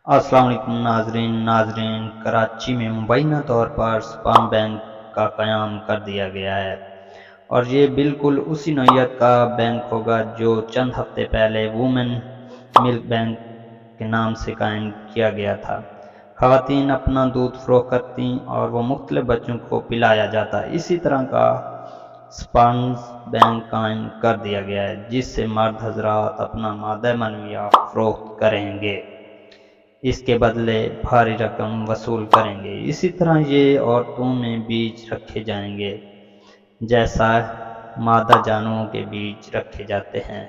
अस्सलाम वालेकुम नाजरीन कराची में मुबैना तौर पर स्पाम बैंक का क़याम कर दिया गया है और ये बिल्कुल उसी नौइयत का बैंक होगा जो चंद हफ्ते पहले वुमेन मिल्क बैंक के नाम से कायम किया गया था। ख़वातीन अपना दूध फ़रोख्त करती और वो मुख्तलिफ बच्चों को पिलाया जाता। इसी तरह का स्पाम्स बैंक कायम कर दिया गया है जिससे मर्द हजरात अपना मादा मनविया फ़रोख्त करेंगे, इसके बदले भारी रकम वसूल करेंगे। इसी तरह ये औरतों में बीज रखे जाएंगे जैसा मादा जानवरों के बीज रखे जाते हैं।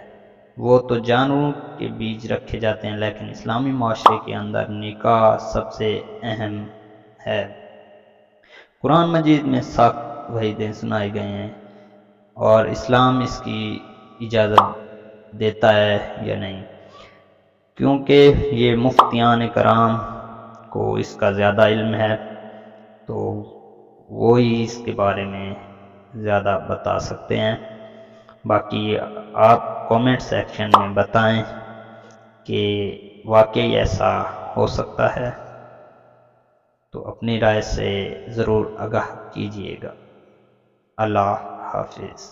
वो तो जानवरों के बीज रखे जाते हैं, लेकिन इस्लामी माशरे के अंदर निकाह सबसे अहम है। कुरान मजीद में सख्त वहीदें सुनाई गई हैं और इस्लाम इसकी इजाज़त देता है या नहीं, क्योंकि ये मुफ्तियान कराम को इसका ज़्यादा इल्म है, तो वो ही इसके बारे में ज़्यादा बता सकते हैं। बाकी आप कमेंट सेक्शन में बताएं कि वाकई ऐसा हो सकता है, तो अपनी राय से ज़रूर आगाह कीजिएगा। अल्लाह हाफिज़।